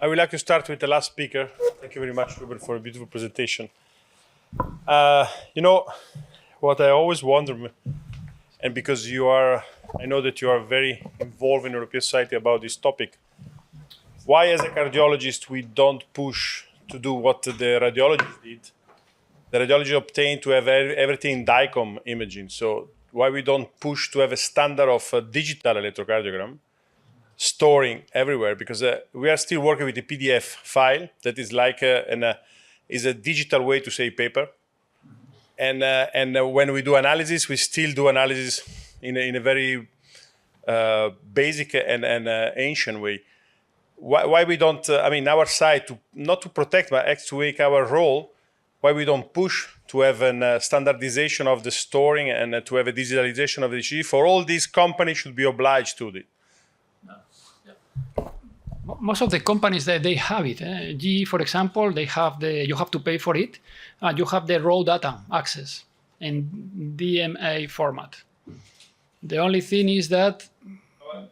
I would like to start with the last speaker. Thank you very much, Ruben, for a beautiful presentation. You know, what I always wonder, and because I know that you are very involved in European society about this topic, why as a cardiologist we don't push to do what the radiologists did. The radiology obtained to have everything in DICOM imaging. So why we don't push to have a standard of a digital electrocardiogram storing everywhere, because we are still working with the PDF file that is like is a digital way to save paper. And when we do analysis, we still do analysis in a very basic and ancient way. Why we don't, our side, not to protect, but actually to make our role, why we don't push to have a standardization of the storing and to have a digitalization of the ECG for all these companies should be obliged to it. Most of the companies that they have it. GE, for example, they have you have to pay for it. You have the raw data access in DMA format. The only thing is that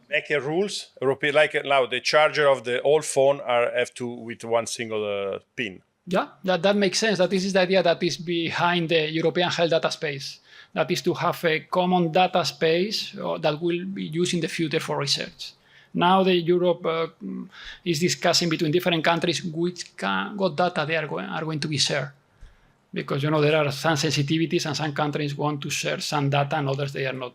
make rules, like now the charger of the old phone have to with one single pin. Yeah, that makes sense. That this is the idea that is behind the European health data space. That is to have a common data space that will be used in the future for research. Now Europe is discussing between different countries what data they are going to be shared. Because there are some sensitivities and some countries want to share some data and others they are not.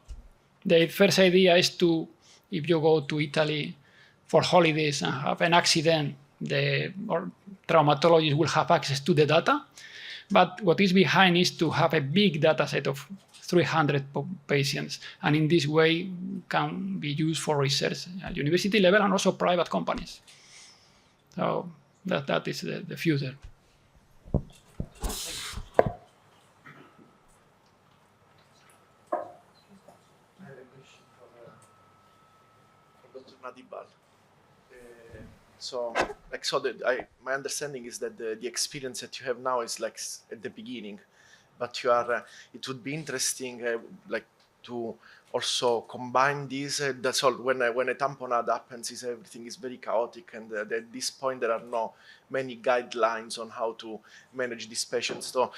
The first idea is to, if you go to Italy for holidays and have an accident, the traumatologist will have access to the data. But what is behind is to have a big data set of 300 patients, and in this way can be used for research at university level and also private companies. So that is the future. Dr. Nadibal. My understanding is that the experience that you have now is like at the beginning, but it would be interesting to also combine these. That's all. When a tamponade happens, everything is very chaotic, and at this point there are no many guidelines on how to manage these patients. So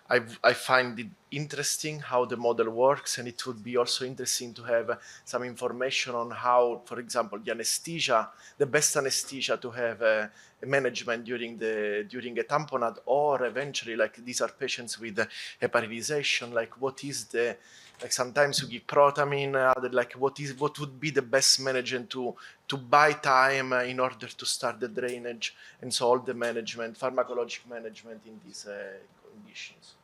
I find it interesting how the model works, and it would be also interesting to have some information on how, for example, the best anesthesia to have a management during a tamponade, or eventually these are patients with heparinization. What is sometimes you give protamine. What would be the best management to buy time in order to start the drainage, and so all the management, pharmacologic management in these conditions.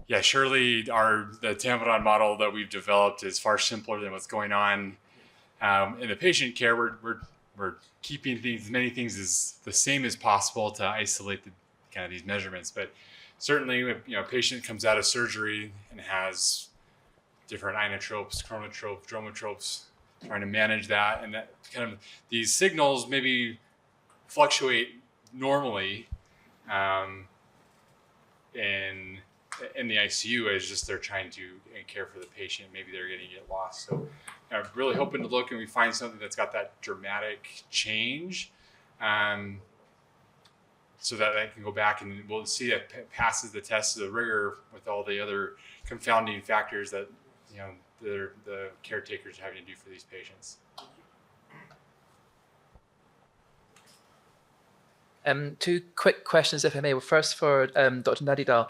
Yeah, surely the tamponade model that we've developed is far simpler than what's going on in the patient care. We're keeping many things as the same as possible to isolate these measurements. But certainly, a patient comes out of surgery and has different inotropes, chronotropes, dromotropes, trying to manage that, and that these signals maybe fluctuate normally in the ICU as just they're trying to care for the patient. Maybe they're going to get lost. So I'm really hoping to look and we find something that's got that dramatic change, so that I can go back and we'll see that passes the test of the rigor with all the other confounding factors that the caretakers are having to do for these patients. Two quick questions, if I may. Well, first for Dr. Nadidal.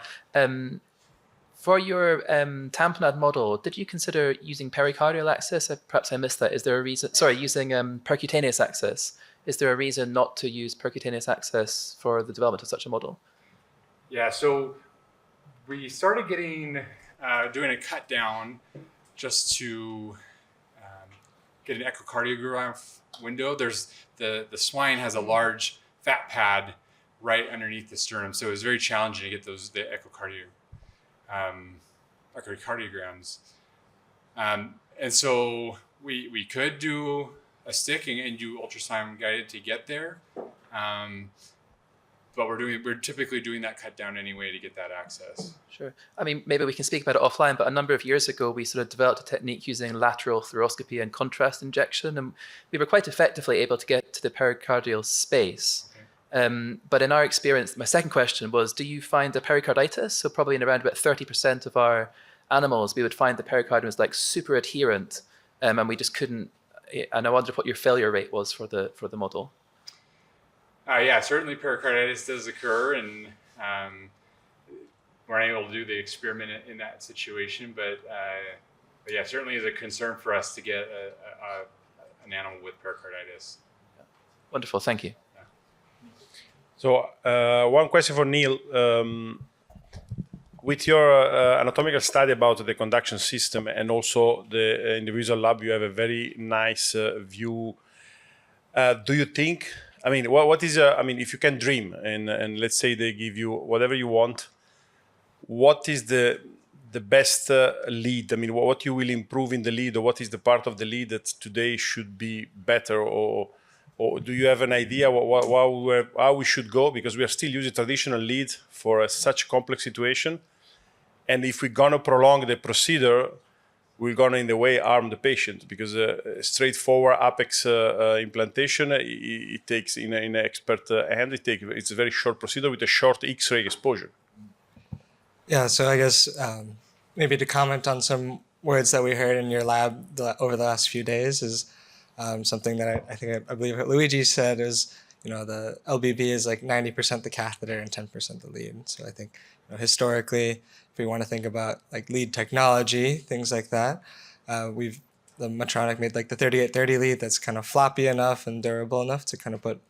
For your tamponade model, did you consider using pericardial access? Perhaps I missed that. Is there a reason? Sorry, using percutaneous access. Is there a reason not to use percutaneous access for the development of such a model? Yeah, so we started doing a cut down just to get an echocardiogram window. There's the swine has a large fat pad right underneath the sternum, so it was very challenging to get the echocardiograms. And so we could do a stick and do ultrasound guided to get there, but we're typically doing that cut down anyway to get that access. Sure. I mean, maybe we can speak about it offline, but a number of years ago, we sort of developed a technique using lateral thoracoscopy and contrast injection, and we were quite effectively able to get to the pericardial space. But in our experience, my second question was, do you find the pericarditis? So probably in around about 30% of our animals, we would find the pericardium was like super adherent, and we just couldn't. And I wondered what your failure rate was for the model. Yeah, certainly pericarditis does occur, and we're unable to do the experiment in that situation. But yeah, certainly is a concern for us to get an animal with pericarditis. Wonderful, thank you. So one question for Neil. With your anatomical study about the conduction system and also the individual lab, you have a very nice view. Do you think, I mean, what is, I mean, if you can dream and let's say they give you whatever you want, what is the best lead? I mean, what you will improve in the lead, or what is the part of the lead that today should be better, or do you have an idea how we should go? Because we are still using traditional lead for such a complex situation. And if we're gonna prolong the procedure, we're gonna in the way harm the patient, because straightforward apex implantation, it takes in an expert hand, it's a very short procedure with a short X-ray exposure. Yeah, so I guess maybe to comment on some words that we heard in your lab over the last few days is something that I believe Luigi said is, you know, the LBB is like 90% the catheter and 10% the lead. So I think, you know, historically, if we want to think about like lead technology, things like that, the Medtronic made like the 3830 lead that's kind of floppy enough and durable enough to kind of put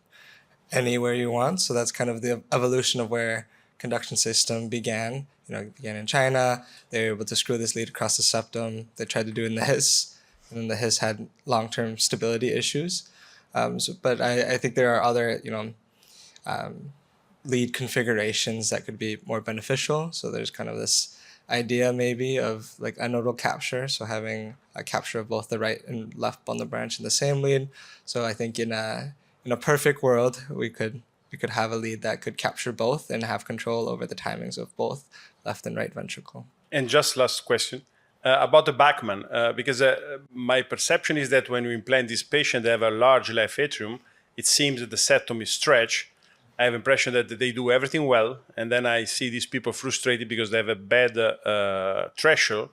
anywhere you want. So that's kind of the evolution of where conduction system began. You know, it began in China. They were able to screw this lead across the septum. They tried to do it in the HIS, and then the HIS had long-term stability issues. But I think there are other, you know, lead configurations that could be more beneficial. So there's kind of this idea maybe of like a nodal capture, so having a capture of both the right and left bundle branch in the same lead. So I think in a perfect world, we could have a lead that could capture both and have control over the timings of both left and right ventricle. And just last question about the Bachmann, because my perception is that when we implant this patient, they have a large left atrium. It seems that the septum is stretched. I have impression that they do everything well, and then I see these people frustrated because they have a bad threshold,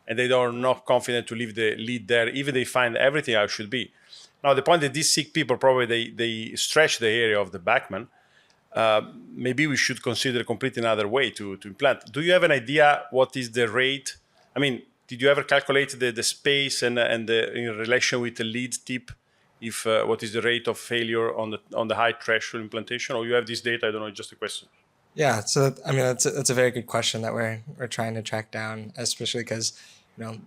and they are not confident to leave the lead there, even they find everything how it should be. Now, the point that these sick people probably they stretch the area of the Bachmann. Maybe we should consider a completely another way to implant. Do you have an idea what is the rate? I mean, did you ever calculate the space and in relation with the lead tip? If what is the rate of failure on the high threshold implantation, or you have this data? I don't know. It's just a question. Yeah, so I mean that's a very good question that we're trying to track down, especially because, you know,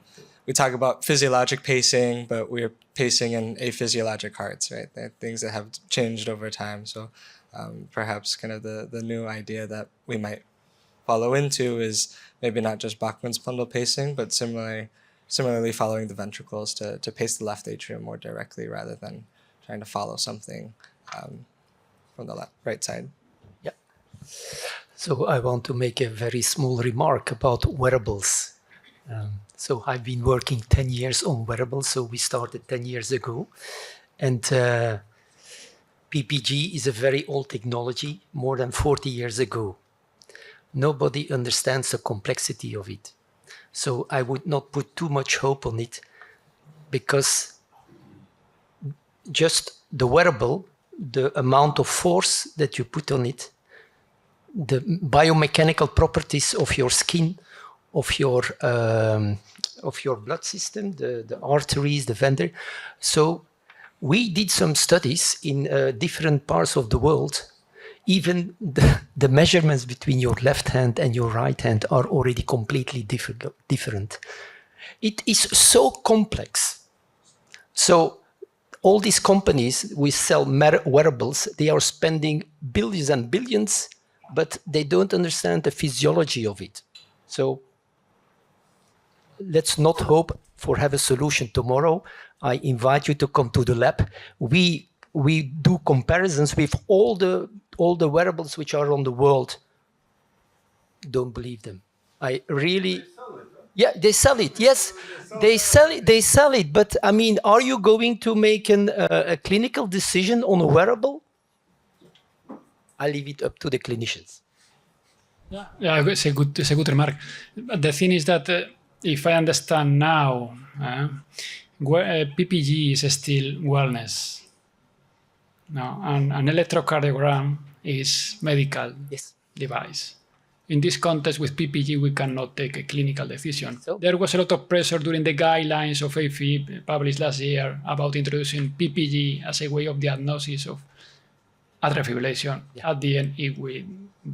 we talk about physiologic pacing, but we're pacing in aphysiologic hearts, right? They're things that have changed over time. So perhaps kind of the new idea that we might follow into is maybe not just Bachmann's bundle pacing, but similarly following the ventricles to pace the left atrium more directly rather than trying to follow something from the right side. Yeah. So I want to make a very small remark about wearables. So I've been working 10 years on wearables. So we started 10 years ago. And PPG is a very old technology, more than 40 years ago. Nobody understands the complexity of it. So I would not put too much hope on it, because just the wearable, the amount of force that you put on it, the biomechanical properties of your skin, of your blood system, the arteries, the vein. So we did some studies in different parts of the world. Even the measurements between your left hand and your right hand are already completely different. It is so complex. So all these companies we sell wearables, they are spending billions and billions, but they don't understand the physiology of it. So let's not hope for have a solution tomorrow. I invite you to come to the lab. We do comparisons with all the wearables which are on the world. Don't believe them. I really, yeah, they sell it. Yes, they sell it. They sell it. But I mean, are you going to make a clinical decision on a wearable? I leave it up to the clinicians. Yeah, it's a good remark. But the thing is that if I understand now, PPG is still wellness. No, and an electrocardiogram is medical Yes. device. In this context, with PPG, we cannot take a clinical decision. So- There was a lot of pressure during the guidelines of AFib published last year about introducing PPG as a way of diagnosis of atrial fibrillation. Yeah. At the end, we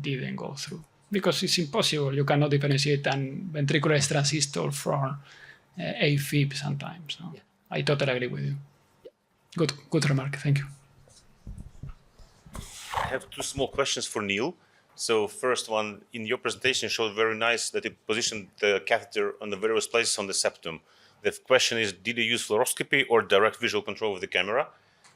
didn't go through because it's impossible. You cannot differentiate an ventricular transistor from AFib sometimes. No? Yeah. I totally agree with you. Good remark. Thank you. I have two small questions for Neil. So first one, in your presentation showed very nice that you positioned the catheter on the various places on the septum. The question is, did you use fluoroscopy or direct visual control with the camera?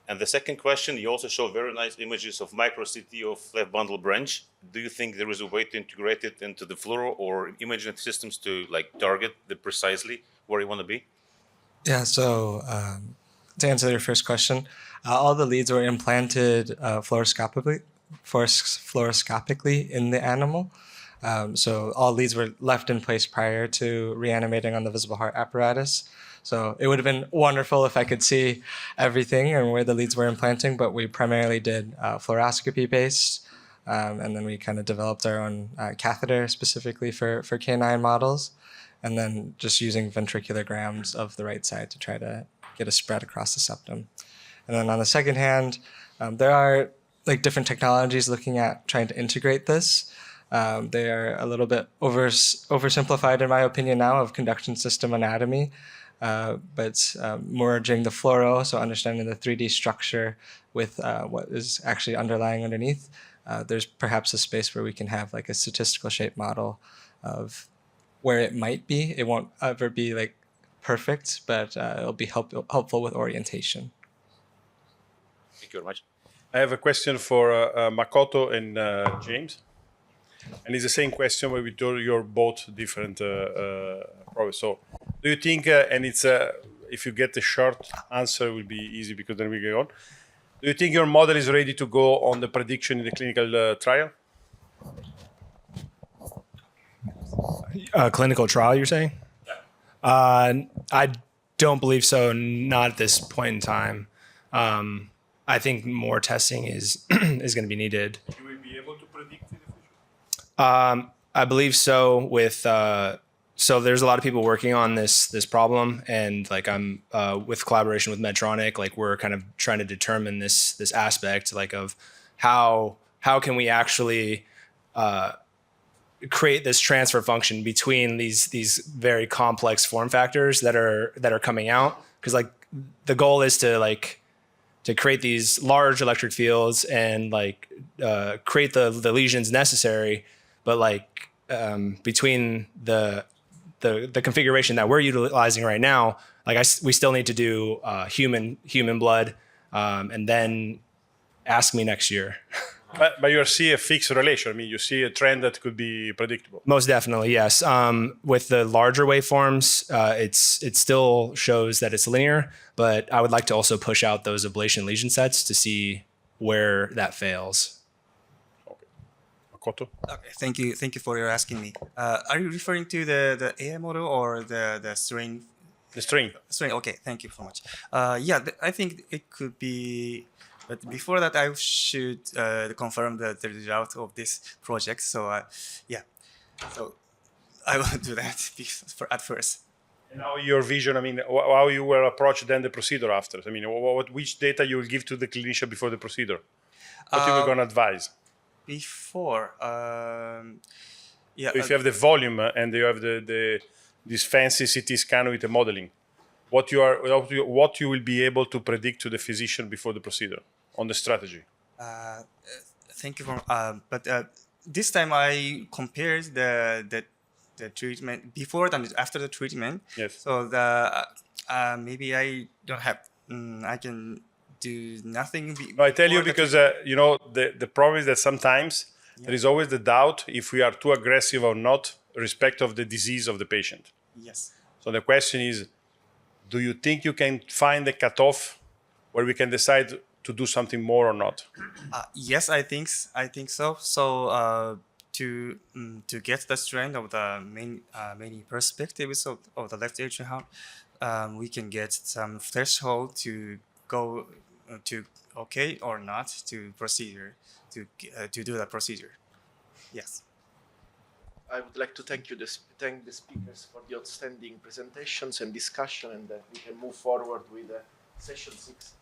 And the second question, you also showed very nice images of micro CT of left bundle branch. Do you think there is a way to integrate it into the fluoro or imaging systems to target precisely where you want to be? Yeah, so to answer your first question, all the leads were implanted fluoroscopically in the animal. So all leads were left in place prior to reanimating on the visible heart apparatus. So it would have been wonderful if I could see everything and where the leads were implanting, but we primarily did fluoroscopy based. And then we kind of developed our own catheter specifically for canine models. And then just using ventriculograms of the right side to try to get a spread across the septum. And then on the second hand, there are different technologies looking at trying to integrate this. They are a little bit oversimplified in my opinion now of conduction system anatomy, but merging the fluoro, so understanding the 3D structure with what is actually underlying underneath, there's perhaps a space where we can have a statistical shape model of where it might be. It won't ever be perfect, but it'll be helpful with orientation. Thank you very much. I have a question for Makoto and James. And it's the same question where we told you're both different problems. So do you think, and it's if you get a short answer, it will be easy because then we go on. Do you think your model is ready to go on the prediction in the clinical trial? Clinical trial, you're saying? Yeah. I don't believe so, not at this point in time. I think more testing is is going to be needed. You will be able to predict in the future? I believe so. With so there's a lot of people working on this problem, and I'm with collaboration with Medtronic. We're kind of trying to determine this aspect of how can we actually create this transfer function between these very complex form factors that are coming out, because the goal is to create these large electric fields and create the lesions necessary, but between the configuration that we're utilizing right now, we still need to do human blood, and then ask me next year. But you see a fixed relation. I mean, you see a trend that could be predictable. Most definitely, yes. With the larger waveforms, it still shows that it's linear, but I would like to also push out those ablation lesion sets to see where that fails. Okay. Makoto? Okay, thank you for your asking me. Are you referring to the AI model or the strain? The string. Strain. Okay, thank you so much. I think it could be. But before that, I should confirm the result of this project. So, so I will do that at first. And how your vision, I mean, how you will approach then the procedure after? I mean, which data you will give to the clinician before the procedure? What you were going to advise? Before, So if you have the volume and you have this fancy CT scan with the modeling, what you will be able to predict to the physician before the procedure on the strategy? Thank you but this time I compared the treatment before and after the treatment. Yes. So maybe I don't have I can do nothing. No, I tell you because the problem is that sometimes there is always the doubt if we are too aggressive or not, respect of the disease of the patient. Yes. So the question is, do you think you can find a cutoff where we can decide to do something more or not? Yes, I think so. So to get the strength of the many perspectives of the left atrial heart, we can get some threshold to go to okay or not to procedure to do the procedure. Yes. I would like to thank the speakers for the outstanding presentations and discussion, and we can move forward with session 6.